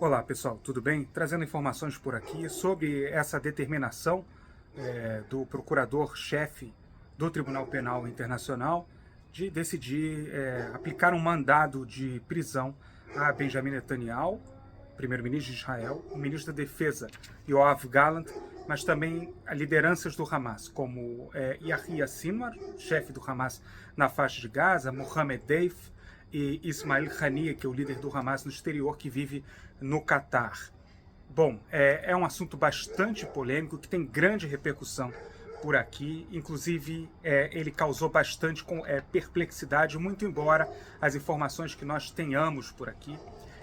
Olá pessoal, tudo bem? Trazendo informações por aqui sobre essa determinação do procurador-chefe do Tribunal Penal Internacional de decidir aplicar um mandado de prisão a Benjamin Netanyahu, primeiro-ministro de Israel, o ministro da Defesa, Yoav Gallant, mas também a lideranças do Hamas, como Yahya Sinwar, chefe do Hamas na faixa de Gaza, Mohamed Deif, e Ismail Haniyeh, que é o líder do Hamas no exterior, que vive no Catar. Bom, é um assunto bastante polêmico, que tem grande repercussão por aqui, inclusive ele causou bastante perplexidade, muito embora as informações que nós tenhamos por aqui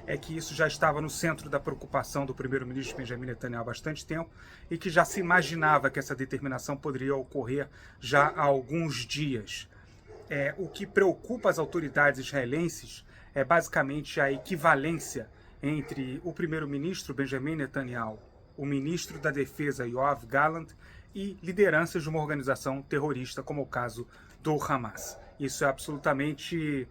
é que isso já estava no centro da preocupação do primeiro-ministro Benjamin Netanyahu há bastante tempo e que já se imaginava que essa determinação poderia ocorrer já há alguns dias. O que preocupa as autoridades israelenses é basicamente a equivalência entre o primeiro-ministro Benjamin Netanyahu, o ministro da Defesa Yoav Gallant e lideranças de uma organização terrorista, como o caso do Hamas. Isso é absolutamente,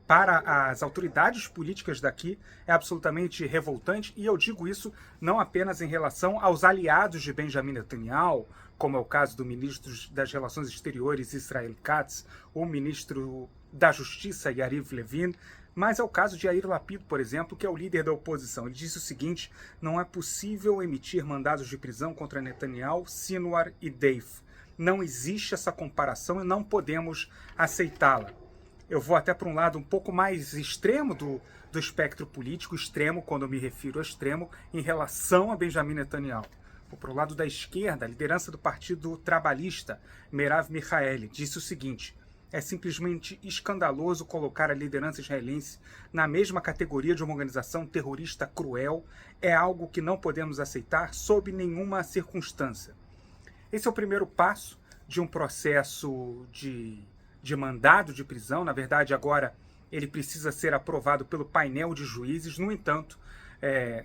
para as autoridades políticas daqui, é absolutamente revoltante, e eu digo isso não apenas em relação aos aliados de Benjamin Netanyahu, como é o caso do ministro das Relações Exteriores Israel Katz, ou ministro da Justiça Yariv Levin, mas é o caso de Yair Lapid, por exemplo, que é o líder da oposição. Ele disse o seguinte: não é possível emitir mandados de prisão contra Netanyahu, Sinwar e Deif. Não existe essa comparação e não podemos aceitá-la. Eu vou até para um lado um pouco mais extremo do espectro político, extremo quando eu me refiro a extremo, em relação a Benjamin Netanyahu. Vou para o lado da esquerda, a liderança do Partido Trabalhista, Merav Michaeli, disse o seguinte: é simplesmente escandaloso colocar a liderança israelense na mesma categoria de uma organização terrorista cruel. É algo que não podemos aceitar sob nenhuma circunstância. Esse é o primeiro passo de um processo de mandado de prisão. Na verdade, agora ele precisa ser aprovado pelo painel de juízes. No entanto,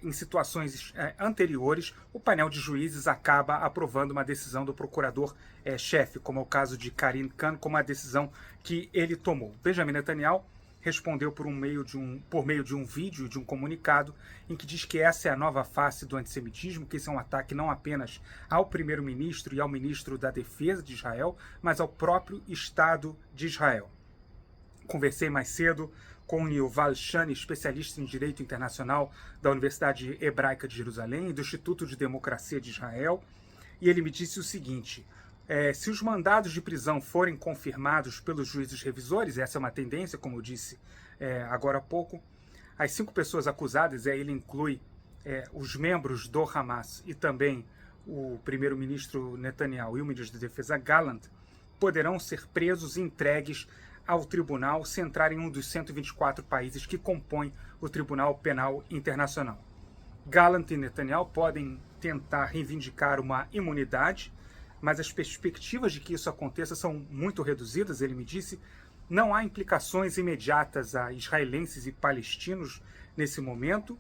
em situações anteriores, o painel de juízes acaba aprovando uma decisão do procurador-chefe, como é o caso de Karim Khan, como a decisão que ele tomou. Benjamin Netanyahu respondeu por meio de um vídeo, de um comunicado, em que diz que essa é a nova face do antissemitismo, que esse é um ataque não apenas ao primeiro-ministro e ao ministro da Defesa de Israel, mas ao próprio Estado de Israel. Conversei mais cedo com Yuval Shani, especialista em Direito Internacional da Universidade Hebraica de Jerusalém e do Instituto de Democracia de Israel, e ele me disse o seguinte: se os mandados de prisão forem confirmados pelos juízes revisores, essa é uma tendência, como eu disse agora há pouco, as 5 pessoas acusadas, ele inclui os membros do Hamas e também o primeiro-ministro Netanyahu e o ministro da Defesa Gallant, poderão ser presos e entregues ao tribunal se entrar em um dos 124 países que compõem o Tribunal Penal Internacional. Gallant e Netanyahu podem tentar reivindicar uma imunidade, mas as perspectivas de que isso aconteça são muito reduzidas, ele me disse. Não há implicações imediatas a israelenses e palestinos nesse momento,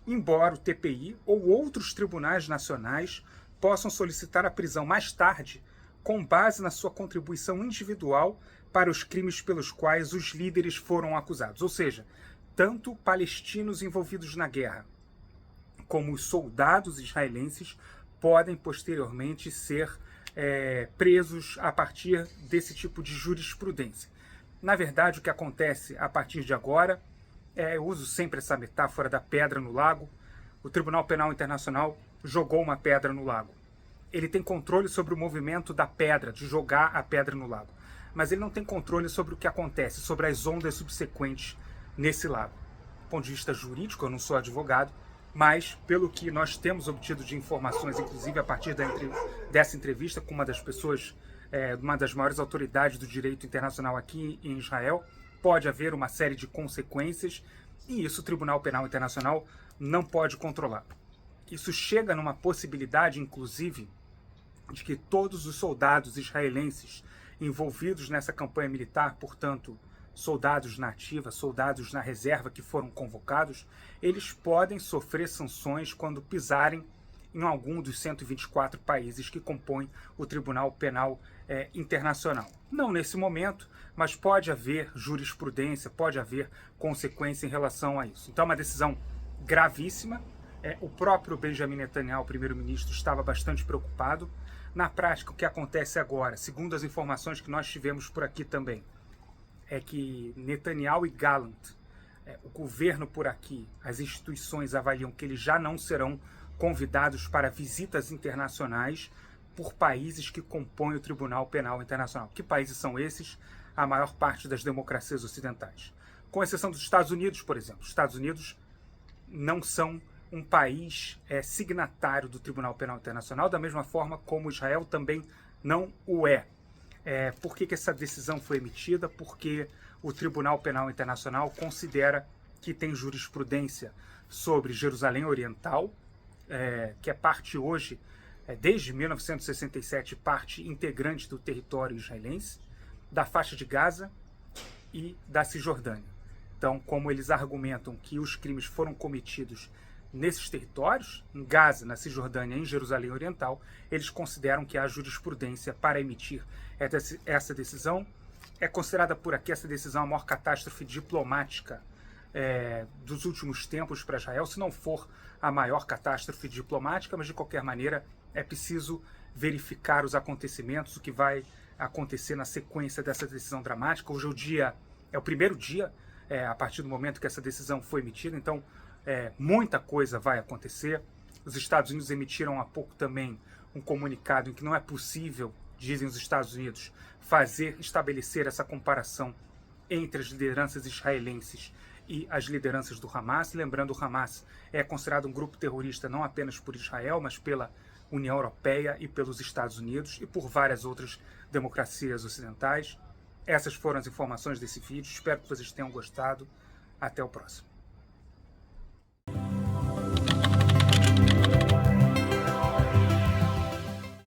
embora o TPI ou outros tribunais nacionais possam solicitar a prisão mais tarde, com base na sua contribuição individual para os crimes pelos quais os líderes foram acusados. Ou seja, tanto palestinos envolvidos na guerra como os soldados israelenses podem posteriormente ser presos a partir desse tipo de jurisprudência. Na verdade, o que acontece a partir de agora, eu uso sempre essa metáfora da pedra no lago. O Tribunal Penal Internacional jogou uma pedra no lago. Ele tem controle sobre o movimento da pedra, de jogar a pedra no lago, mas ele não tem controle sobre o que acontece, sobre as ondas subsequentes nesse lago. Do ponto de vista jurídico, eu não sou advogado, mas pelo que nós temos obtido de informações, inclusive a partir dessa entrevista com uma das pessoas, uma das maiores autoridades do direito internacional aqui em Israel, pode haver uma série de consequências e isso o Tribunal Penal Internacional não pode controlar. Isso chega numa possibilidade, inclusive, de que todos os soldados israelenses envolvidos nessa campanha militar, portanto, soldados na ativa, soldados na reserva que foram convocados, eles podem sofrer sanções quando pisarem em algum dos 124 países que compõem o Tribunal Penal Internacional. Não nesse momento, mas pode haver jurisprudência, pode haver consequência em relação a isso. Então é uma decisão gravíssima. O próprio Benjamin Netanyahu, o primeiro-ministro, estava bastante preocupado. Na prática, o que acontece agora, segundo as informações que nós tivemos por aqui também, é que Netanyahu e Gallant, o governo por aqui, as instituições avaliam que eles já não serão convidados para visitas internacionais por países que compõem o Tribunal Penal Internacional. Que países são esses? A maior parte das democracias ocidentais. Com exceção dos Estados Unidos, por exemplo. Os Estados Unidos não são um país signatário do Tribunal Penal Internacional, da mesma forma como Israel também não o é. Por que essa decisão foi emitida? Porque o Tribunal Penal Internacional considera que tem jurisprudência sobre Jerusalém Oriental, que é parte hoje, desde 1967, parte integrante do território israelense, da faixa de Gaza e da Cisjordânia. Então, como eles argumentam que os crimes foram cometidos nesses territórios, em Gaza, na Cisjordânia e em Jerusalém Oriental, eles consideram que há jurisprudência para emitir essa decisão. É considerada por aqui essa decisão a maior catástrofe diplomática dos últimos tempos para Israel, se não for a maior catástrofe diplomática, mas de qualquer maneira é preciso verificar os acontecimentos, o que vai acontecer na sequência dessa decisão dramática. Hoje é o primeiro dia, a partir do momento que essa decisão foi emitida, então muita coisa vai acontecer. Os Estados Unidos emitiram há pouco também um comunicado em que não é possível, dizem os Estados Unidos, estabelecer essa comparação entre as lideranças israelenses e as lideranças do Hamas. Lembrando, o Hamas é considerado um grupo terrorista não apenas por Israel, mas pela União Europeia e pelos Estados Unidos e por várias outras democracias ocidentais. Essas foram as informações desse vídeo. Espero que vocês tenham gostado. Até o próximo.